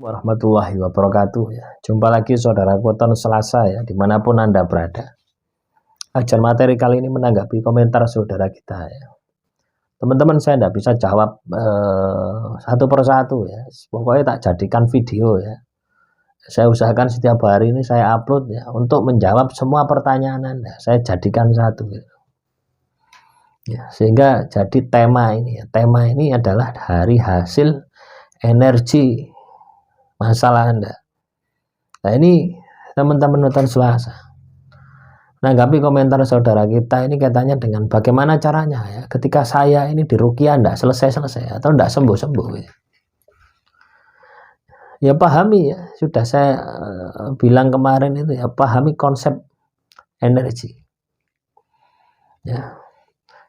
Warahmatullahi wabarakatuh ya. Jumpa lagi saudaraku ton Selasa ya, dimanapun Anda berada. Ajar materi kali ini menanggapi komentar saudara kita ya. Teman-teman, saya tidak bisa jawab satu persatu ya. Pokoknya tak jadikan video ya. Saya usahakan setiap hari ini saya upload ya untuk menjawab semua pertanyaan Anda. Saya jadikan satu ya. Sehingga jadi tema ini ya. Tema ini adalah dari hasil energi masalah Anda. Nah, ini teman-teman nonton Selasa. Menanggapi komentar saudara kita ini katanya dengan bagaimana caranya ya ketika saya ini diruqyah enggak selesai-selesai atau enggak sembuh-sembuh ya. Ya pahami ya, sudah saya bilang kemarin itu ya, pahami konsep energi. Ya.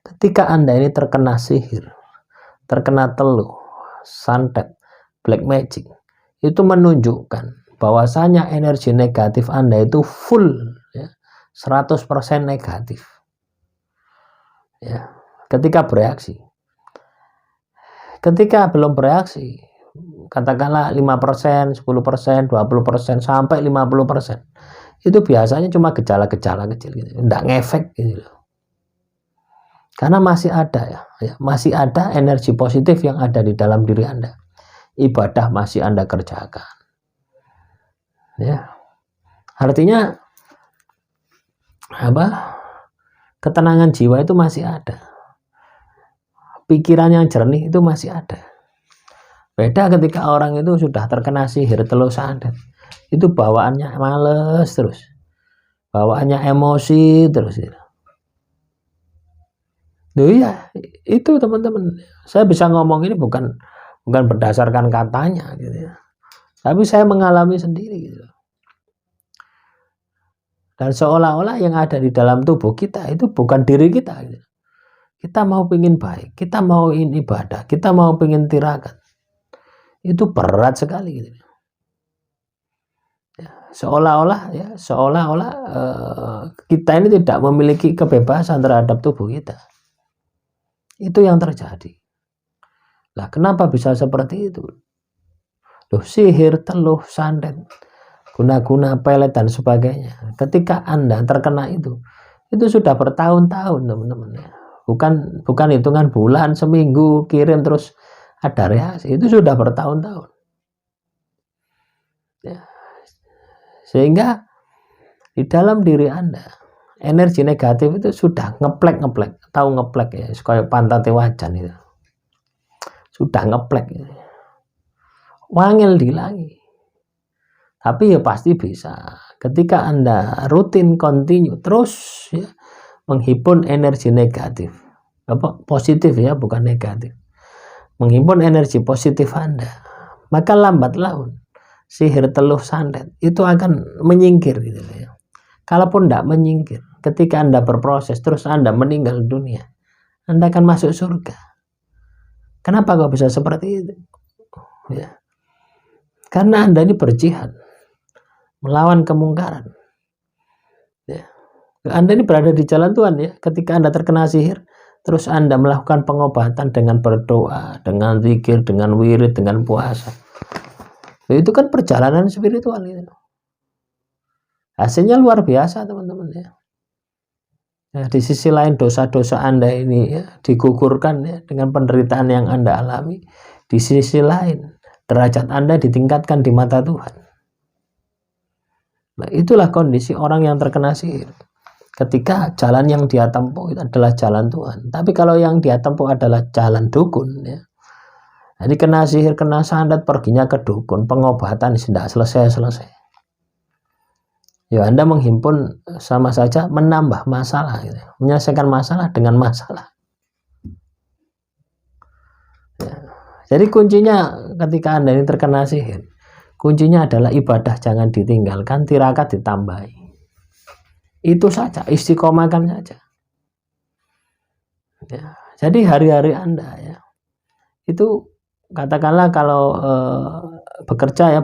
Ketika Anda ini terkena sihir, terkena teluh, santet, black magic, itu menunjukkan bahwasanya energi negatif Anda itu full ya, 100% negatif. Ya, ketika bereaksi. Ketika belum bereaksi, katakanlah 5%, 10%, 20%, sampai 50%. Itu biasanya cuma gejala-gejala kecil gitu, enggak ngefek gitu loh. Karena masih ada ya, masih ada energi positif yang ada di dalam diri Anda. Ibadah masih Anda kerjakan. Ya. Artinya apa? Ketenangan jiwa itu masih ada. Pikiran yang jernih itu masih ada. Beda ketika orang itu sudah terkena sihir, teluh, santet. Itu bawaannya males terus. Bawaannya emosi terus gitu. Loh iya, itu teman-teman. Saya bisa ngomong ini bukan berdasarkan katanya gitu ya. Tapi saya mengalami sendiri gitu. Dan seolah-olah yang ada di dalam tubuh kita itu bukan diri kita gitu. Kita mau pingin baik, kita mau ibadah, kita mau pingin tirakat. Itu berat sekali gitu. Ya, seolah-olah kita ini tidak memiliki kebebasan terhadap tubuh kita. Itu yang terjadi. Lah kenapa bisa seperti itu? Loh, sihir, teluh, santet, guna-guna, pelet dan sebagainya. Ketika Anda terkena itu sudah bertahun-tahun teman-teman ya. Bukan hitungan bulan, seminggu kirim terus ada reaksi. Itu sudah bertahun-tahun. Ya. Sehingga di dalam diri Anda energi negatif itu sudah ngeplek, tahu ngeplek ya, kayak pantate wajan itu. Sudah ngeplek ya. Wangil dilangi. Tapi ya pasti bisa. Ketika Anda rutin continue terus ya menghimpun energi negatif. Apa positif ya, bukan negatif. Menghimpun energi positif Anda, maka lambat laun sihir, teluh, santet itu akan menyingkir gitu ya. Kalaupun tidak menyingkir, ketika Anda berproses terus Anda meninggal dunia, Anda akan masuk surga. Kenapa kok bisa seperti itu? Ya. Karena Anda ini berjihad melawan kemungkaran. Ya. Anda ini berada di jalan Tuhan ya. Ketika Anda terkena sihir, terus Anda melakukan pengobatan dengan berdoa, dengan zikir, dengan wirid, dengan puasa. Itu kan perjalanan spiritual gitu. Hasilnya luar biasa teman-teman ya. Nah, di sisi lain dosa-dosa Anda ini ya, digugurkan ya, dengan penderitaan yang Anda alami. Di sisi lain derajat Anda ditingkatkan di mata Tuhan. Nah, itulah kondisi orang yang terkena sihir. Ketika jalan yang dia tempuh itu adalah jalan Tuhan. Tapi kalau yang dia tempuh adalah jalan dukun ya. Jadi kena sihir, kena santet, perginya ke dukun, pengobatan tidak selesai-selesai. Ya Anda menghimpun sama saja menambah masalah gitu. Menyelesaikan masalah dengan masalah. Ya. Jadi kuncinya ketika Anda ini terkena sihir, kuncinya adalah ibadah jangan ditinggalkan, tirakat ditambahi. Itu saja, istiqomahkan saja. Ya. Jadi hari-hari Anda ya, itu katakanlah kalau bekerja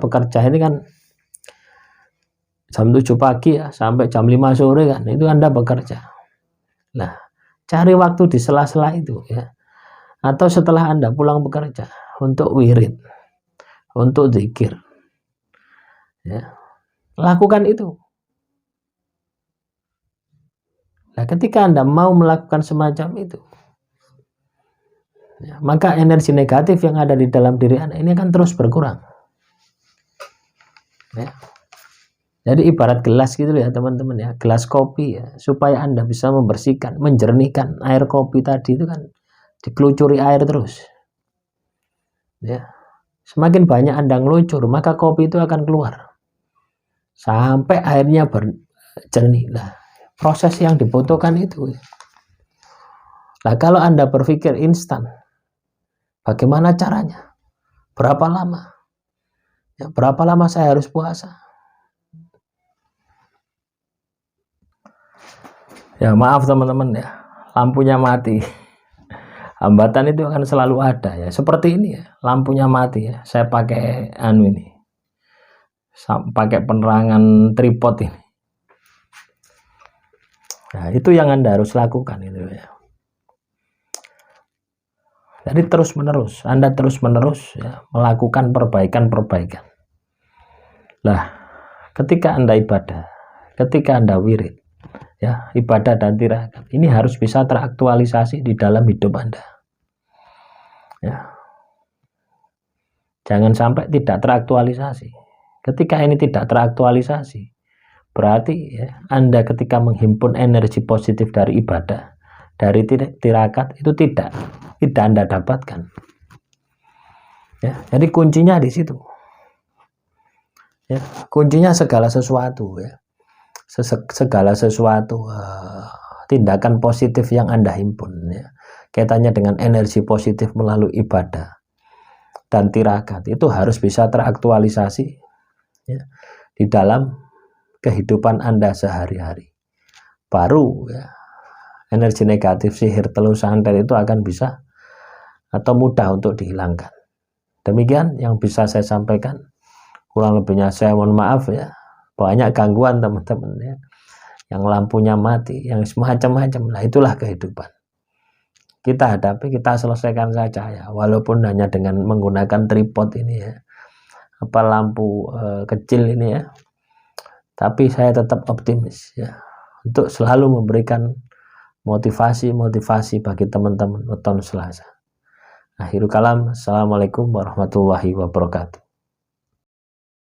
ini kan jam 7 pagi ya sampai jam 5 sore kan, itu Anda bekerja. Nah, cari waktu di sela-sela itu ya. Atau setelah Anda pulang bekerja untuk wirid, untuk zikir, Ya, lakukan itu. Nah, ketika Anda mau melakukan semacam itu, ya, maka energi negatif yang ada di dalam diri Anda ini akan terus berkurang. Ya. Jadi ibarat gelas gitu ya teman-teman ya, gelas kopi ya, supaya Anda bisa membersihkan, menjernihkan air kopi tadi itu kan dikelucuri air terus. Ya. Semakin banyak Anda ngelucur, maka kopi itu akan keluar. Sampai airnya jernih. Nah, proses yang dibutuhkan itu. Nah, kalau Anda berpikir instan, bagaimana caranya? Berapa lama? Ya, berapa lama saya harus puasa? Ya, maaf teman-teman ya, lampunya mati. Hambatan itu akan selalu ada ya. Seperti ini ya, lampunya mati ya. Saya pakai ini. Pakai penerangan tripod ini. Nah, itu yang Anda harus lakukan itu ya. Jadi terus-menerus, Anda terus-menerus ya, melakukan perbaikan-perbaikan. Lah, ketika Anda ibadah, ketika Anda wirid, ya, ibadah dan tirakat, ini harus bisa teraktualisasi di dalam hidup Anda. Ya. Jangan sampai tidak teraktualisasi. Ketika ini tidak teraktualisasi, berarti ya, Anda ketika menghimpun energi positif dari ibadah, dari tirakat itu tidak Anda dapatkan. Ya, jadi kuncinya di situ. Ya, kuncinya segala sesuatu ya. Segala sesuatu tindakan positif yang Anda himpun ya. Kaitannya dengan energi positif melalui ibadah dan tirakat itu harus bisa teraktualisasi ya, di dalam kehidupan Anda sehari-hari. Baru ya, energi negatif sihir telur santet itu akan bisa atau mudah untuk dihilangkan. Demikian yang bisa saya sampaikan. Kurang lebihnya saya mohon maaf ya. Banyak gangguan teman-teman ya. Yang lampunya mati, yang semacam-macam. Nah, itulah kehidupan. Kita hadapi, kita selesaikan saja ya. Walaupun hanya dengan menggunakan tripod ini ya. Apa lampu kecil ini ya. Tapi saya tetap optimis ya. Untuk selalu memberikan motivasi bagi teman-teman weton Selasa. Akhirul kalam, assalamualaikum warahmatullahi wabarakatuh.